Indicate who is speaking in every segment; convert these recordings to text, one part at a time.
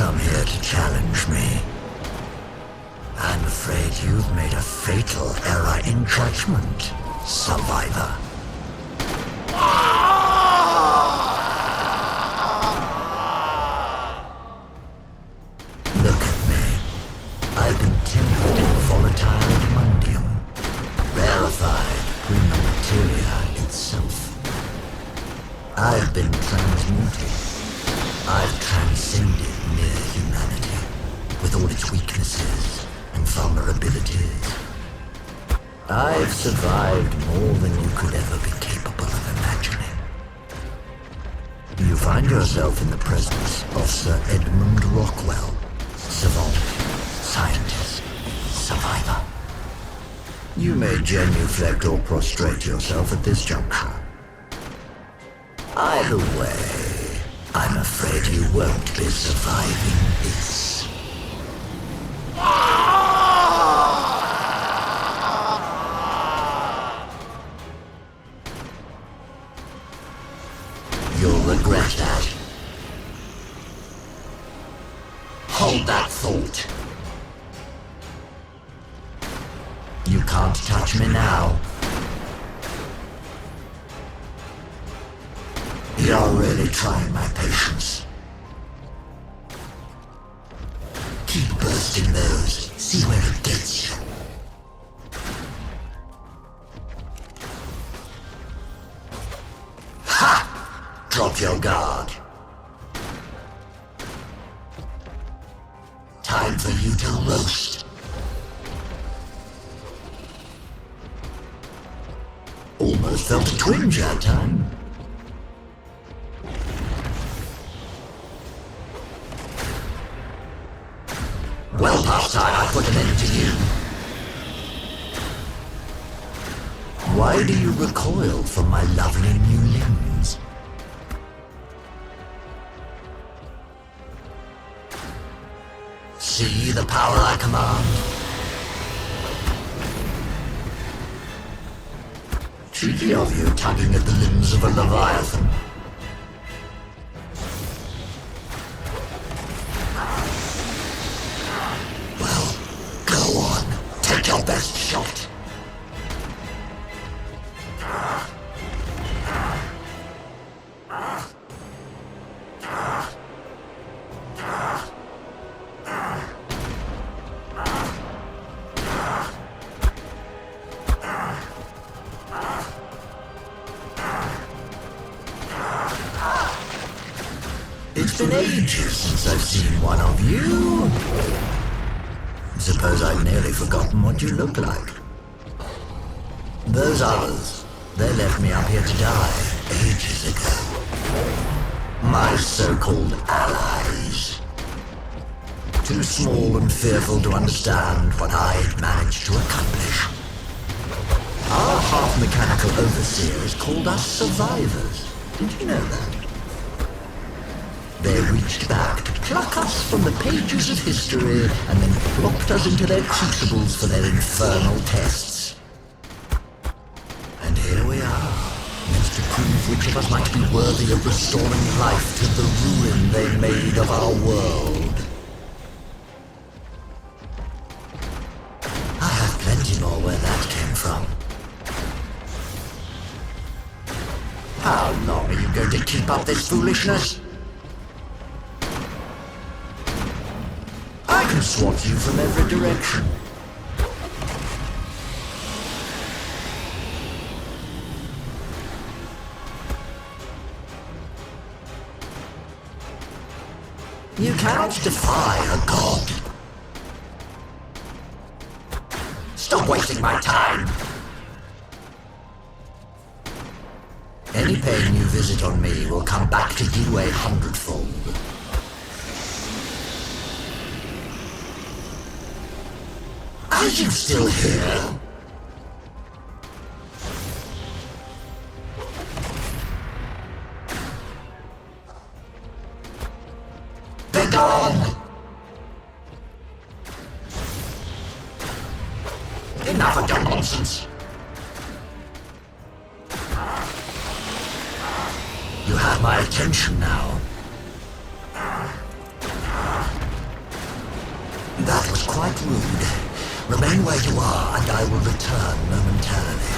Speaker 1: come here to challenge me. I'm afraid you've made a fatal error in judgment, survivor. Look at me. I've been tempered in volatile adamantium, rarefied prima materia itself. I've been transmuted. I've transcended mere humanity, with all its weaknesses and vulnerabilities. I've survived more than you could ever be capable of imagining. You find yourself in the presence of Sir Edmund Rockwell, savant, scientist, survivor. You may genuflect or prostrate yourself at this juncture. Either way, I'm afraid you won't be surviving this. You'll regret that. Hold that thought. You can't touch me now. You're really trying my patience. Keep bursting those. See where it gets you. Ha! Drop your guard. Time for you to roast. Almost felt a twinge that time. Well past time I put an end to you. Why do you recoil from my lovely new limbs? See the power I command? Cheeky of you tugging at the limbs of a leviathan. Well, go on. Take your best shot. It's been ages since I've seen one of you. Suppose I'd nearly forgotten what you look like. Those others, they left me up here to die ages ago. My so-called allies. Too small and fearful to understand what I'd managed to accomplish. Our half-mechanical overseers called us survivors. Did you know that? They reached back to pluck us from the pages of history and then plopped us into their crucibles for their infernal tests. And here we are, meant to prove which of us might be worthy of restoring life to the ruin they made of our world. I have plenty more where that came from. How long are you going to keep up this foolishness? I can swat you from every direction. You cannot defy a god. Stop wasting my time. Any pain you visit on me will come back to you 100-fold. Are you still here? They're gone! Enough of your nonsense! You have my attention now. quite rude. Remain where you are, and I will return momentarily.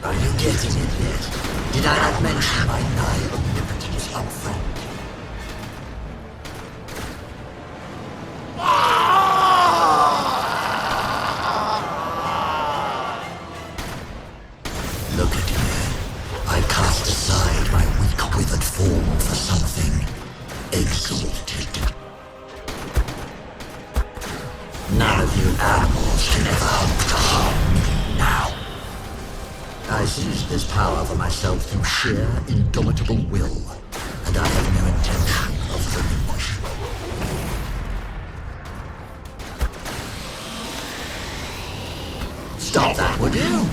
Speaker 1: Are you getting it yet? Did I not mention my nigh omnipotence up front? Look at me. I cast aside my weak, withered form for something exalted. None of you animals can ever hope to harm me now. I seized this power for myself through sheer, indomitable will, and I have no intention of relinquishing. Stop that, would you?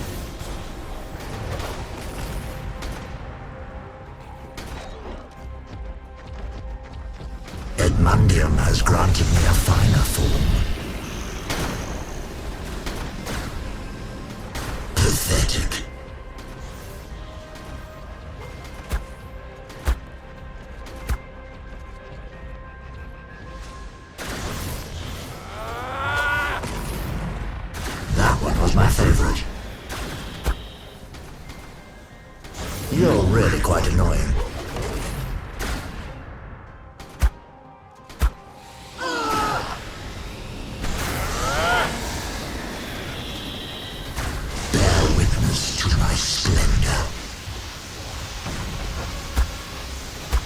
Speaker 1: Edmundium has granted me a finer form. Pathetic. That one was my favorite. You're really quite annoying.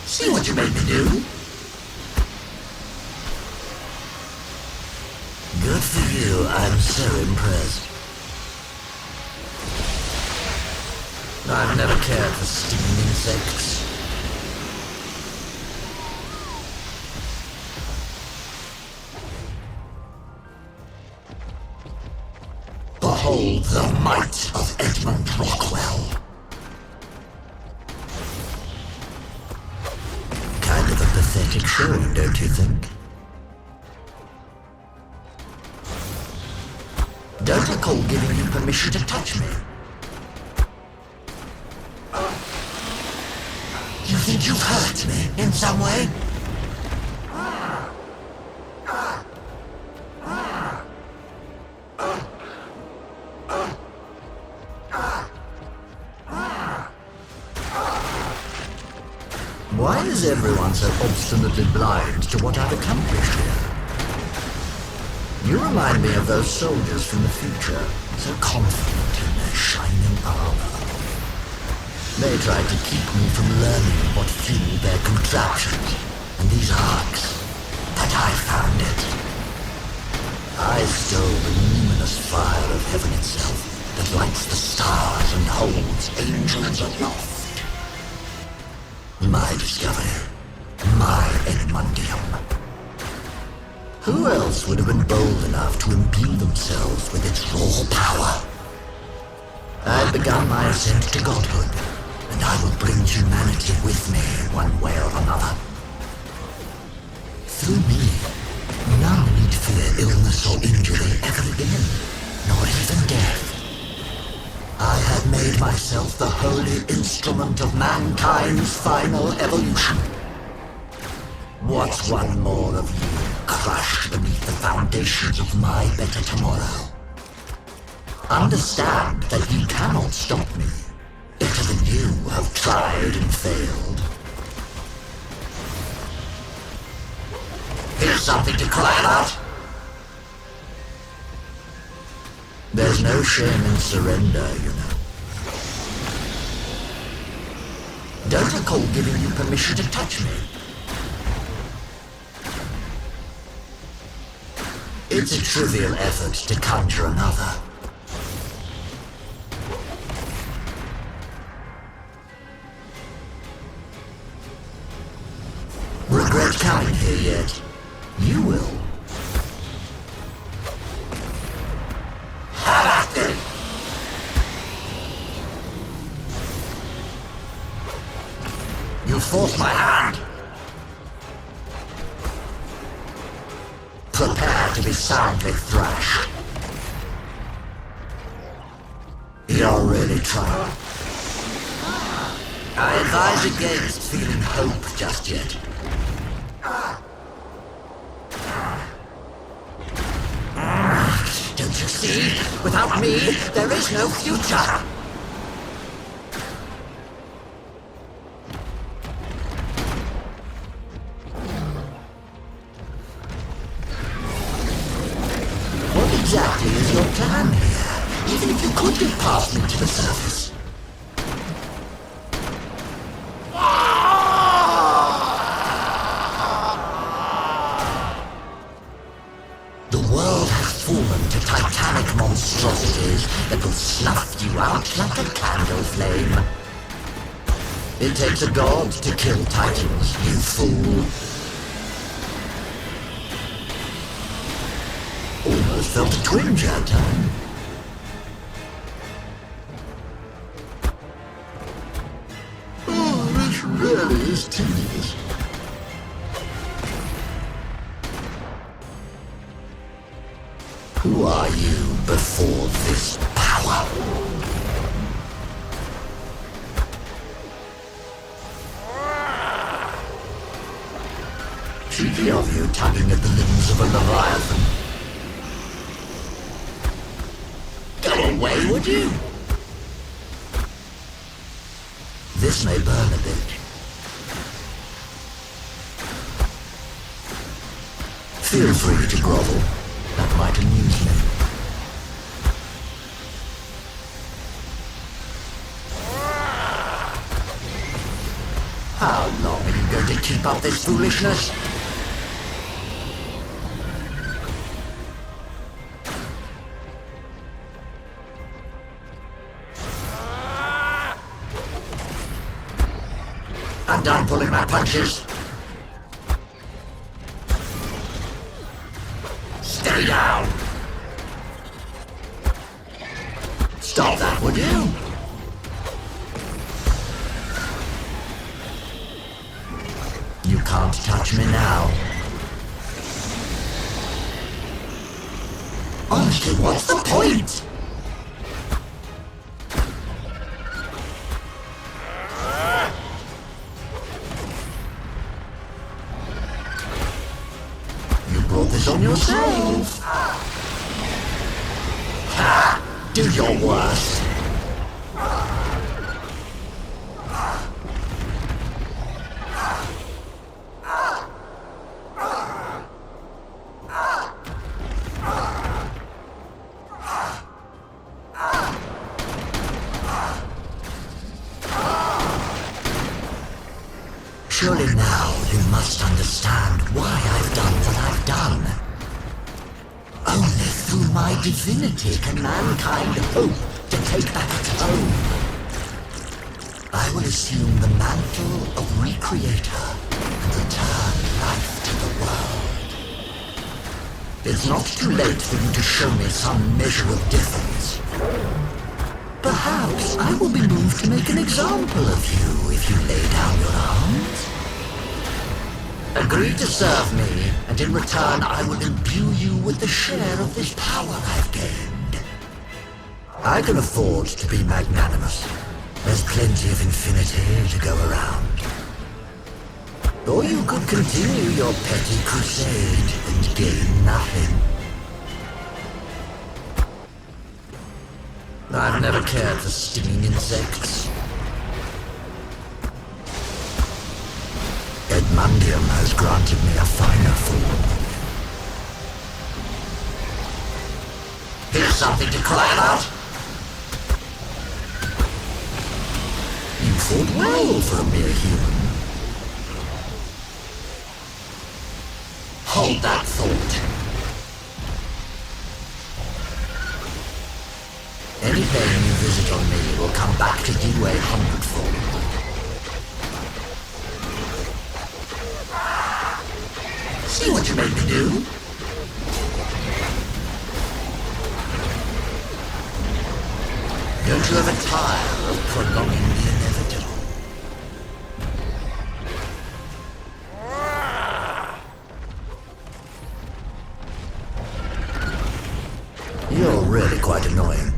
Speaker 1: See what you made me do? Good for you, I'm so impressed. I've never cared for stinging insects. Behold the might of Edmund Rockwell. Kind of a pathetic showing, don't you think? Don't recall giving you permission to touch me. You think you've hurt me in some way? Why is everyone so obstinately blind to what I've accomplished here? You remind me of those soldiers from the future, so confident in their shining armor. They tried to keep me from learning what fueled their contraptions and these arcs, but I found it. I stole the luminous fire of heaven itself that lights the stars and holds angels aloft. My discovery. My Edmundium. Who else would have been bold enough to imbue themselves with its raw power? I've begun my ascent to godhood, and I will bring humanity with me one way or another. Through me, none need fear illness or injury ever again, nor even death. I have made myself the holy instrument of mankind's final evolution. What's one more of you crushed beneath the foundations of my better tomorrow? Understand that you cannot stop me. Better than you have tried and failed. Here's something to cry about. There's no shame in surrender, you know. Don't recall giving you permission to touch me. It's a trivial effort to conjure another. Regret coming here yet? You will. You forced my hand. Prepare to be soundly thrashed. You're really trying. I advise against feeling hope just yet. Don't you see? Without me, there is no future! What exactly is your plan here? Even if you could get past me to the surface. The world has fallen to titanic monstrosities that will snuff you out like a candle flame. It takes a god to kill titans, you fool. Almost felt a twinge that time. Oh, this really is tedious. Who are you before this power? Cheeky of you tugging at the limbs of a leviathan. Go away, would you? This may burn a bit. Feel free to grovel. That might amuse me. How long are you going to keep up this foolishness? I'm done pulling my punches. Stay down! Stop that, would you? You can't touch me now. Honestly, what's the point? This on yourself. Ha! Do your worst. Surely now you must understand why I've done what I've done. Only through my divinity can mankind hope to take back its home. I will assume the mantle of Recreator and return life to the world. It's not too late for you to show me some measure of difference. Perhaps I will be moved to make an example of you if you lay down your arms. Agree to serve me, and in return I will imbue you with the share of this power I've gained. I can afford to be magnanimous. There's plenty of infinity to go around. Or you could continue your petty crusade and gain nothing. I've never cared for stinging insects. Edmundium has granted me a finer form. Here's something to cry about. You fought well for a mere human. Hold that thought. Any pain you visit on me will come back to you 100-fold. See what you made me do? Don't you ever tire of prolonging the inevitable? You're really quite annoying.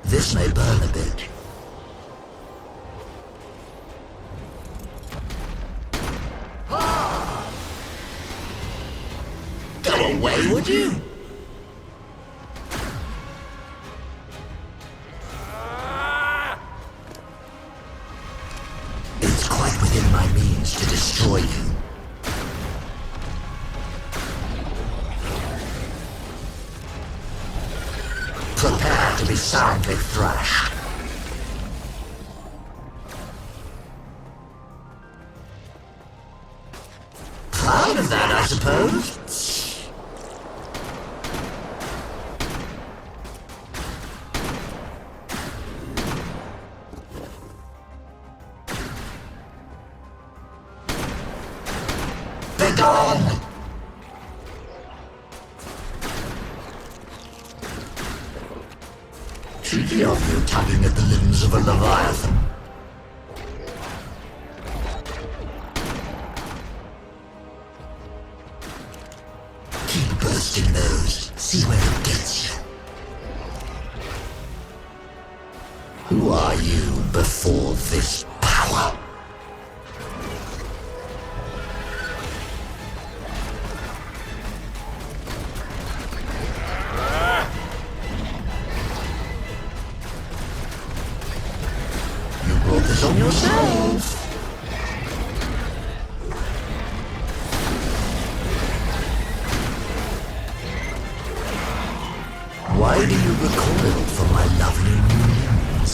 Speaker 1: This may away, would you? It's quite within my means to destroy you. Prepare to be soundly thrashed. Proud of that, I suppose? Begone! Cheeky of you, tugging at the limbs of a leviathan. Keep bursting those. See where it gets you. Who are you before this power? You brought this on yourself. Why do you recoil from my lovely new limbs?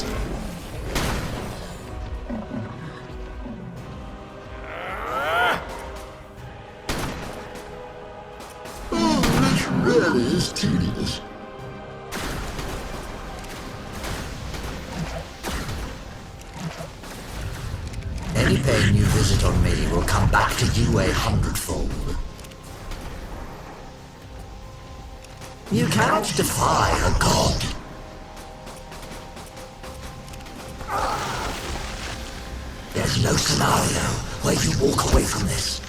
Speaker 1: Oh, this really is tedious. Any pain you visit on me will come back to you 100-fold. You cannot defy a god. There's no scenario where you walk away from this.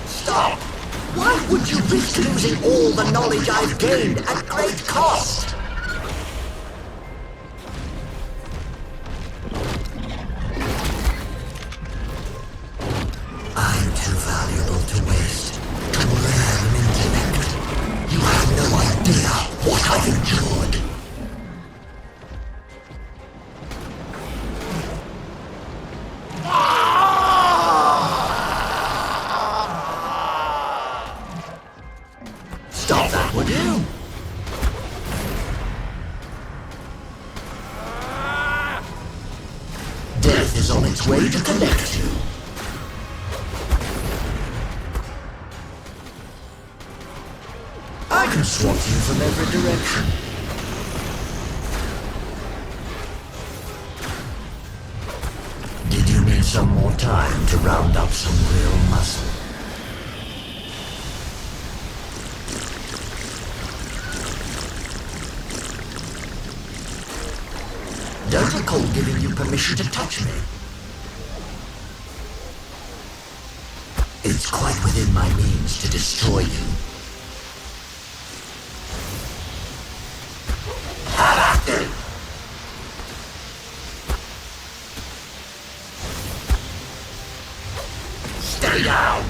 Speaker 1: Stop! Why would you risk losing all the knowledge I've gained at great cost? I'm too valuable to waste. To learn intellect. You have no idea what I've endured. Stop that, would you? Death is on its way to collect you. I can swat you from every direction. Did you need some more time to round up some real muscle? Don't recall giving you permission to touch me. It's quite within my means to destroy you. Stay down!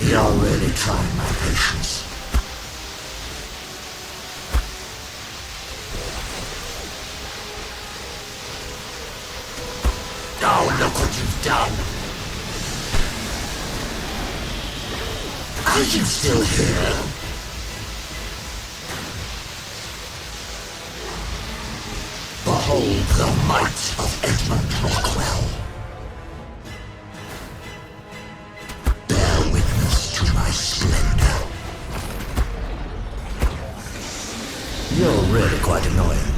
Speaker 1: You're really trying my patience. Oh, look what you've done! Are you still here? Behold the might of Edmund Rockwell. Bear witness to my splendor. You're really quite annoying.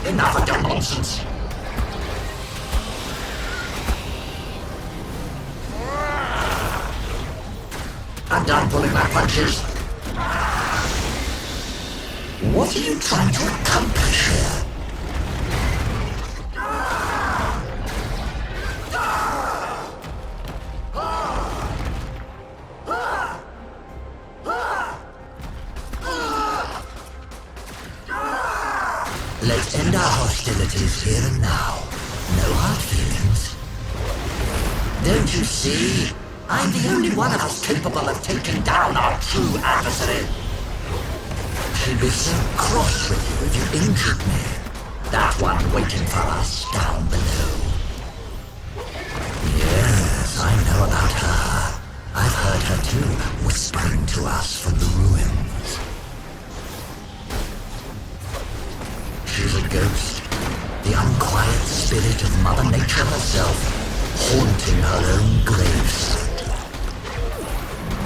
Speaker 1: Enough of your nonsense. I'm done pulling my punches. What are you trying to accomplish here? things. Don't you see? I'm the only one of us capable of taking down our true adversary. She'd be so cross with you if you injured me. That one waiting for us down below. Yes, I know about her. I've heard her too, whispering to us from the ruins. She's a ghost, the unquiet spirit of Mother Nature herself, haunting her own gravesite.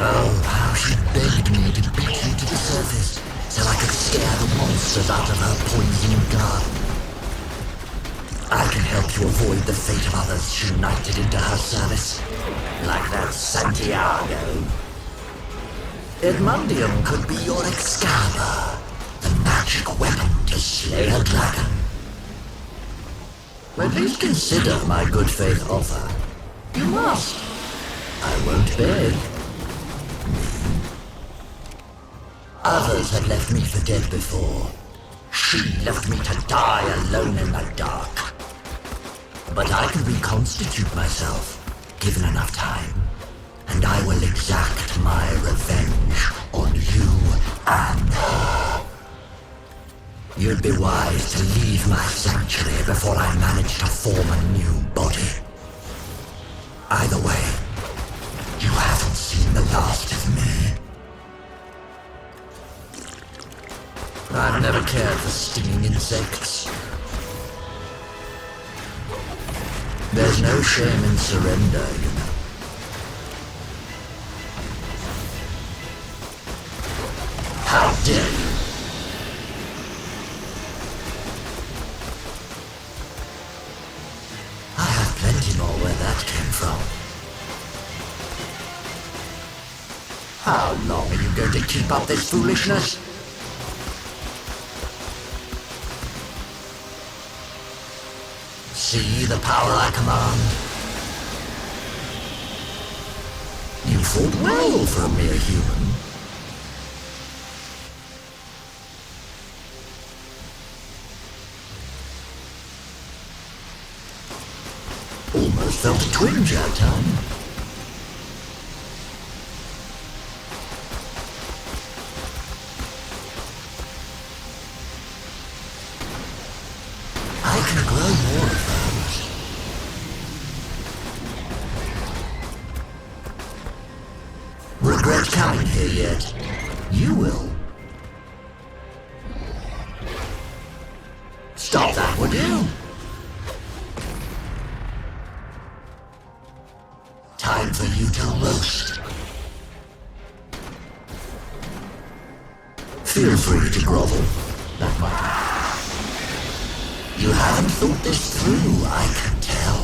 Speaker 1: Oh, how she begged me to beat you to the surface, so I could scare the monsters out of her poisoned garden. I can help you avoid the fate of others she knighted into her service, like that Santiago. Edmundium could be your Excalibur, the magic weapon to slay a dragon. At least consider my good faith offer. You must. I won't beg. Others have left me for dead before. She left me to die alone in the dark. But I can reconstitute myself, given enough time, and I will exact my revenge on you and her. You'd be wise to leave my sanctuary before I manage to form a new body. Either way, you haven't seen the last of me. I've never cared for stinging insects. There's no shame in surrender, you know. How dare you! I have plenty more where that came from. How long are you going to keep up this foolishness? See the power I command? You fought well for a mere human. Almost felt a twinge that time. I can grow more of those. Regret coming here yet? You will. Stop that, would you? Time for you to roast. Feel free to grovel. That might help. You haven't thought this through, I can tell.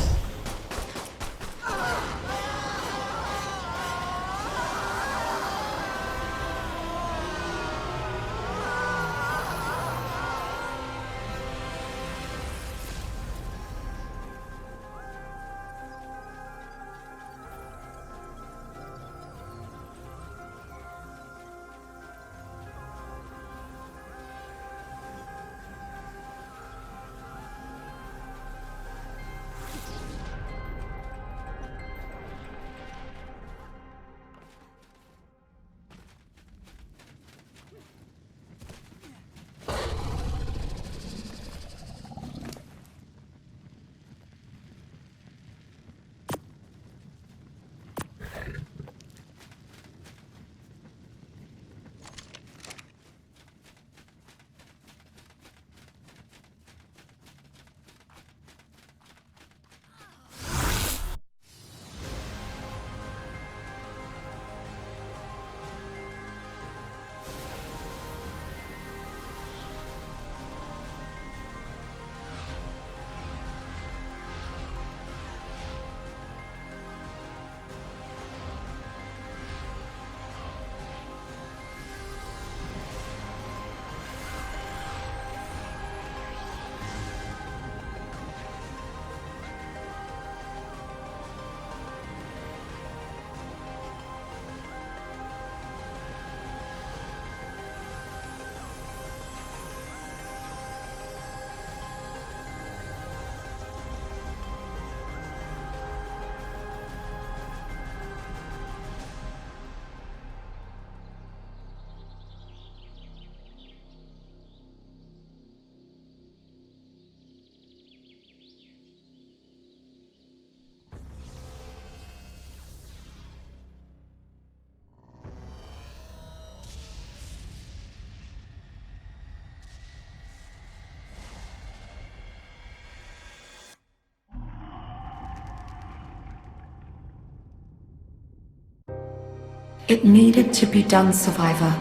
Speaker 2: It needed to be done, Survivor.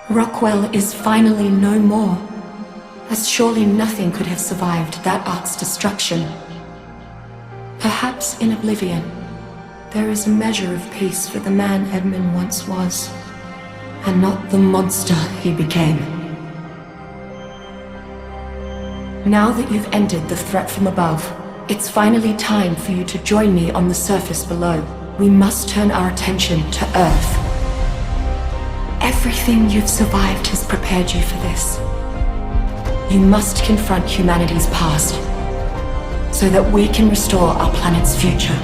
Speaker 2: Rockwell is finally no more, as surely nothing could have survived that Ark's destruction. Perhaps in oblivion, there is a measure of peace for the man Edmund once was, and not the monster he became. Now that you've ended the threat from above, it's finally time for you to join me on the surface below. We must turn our attention to Earth. Everything you've survived has prepared you for this. You must confront humanity's past, so that we can restore our planet's future.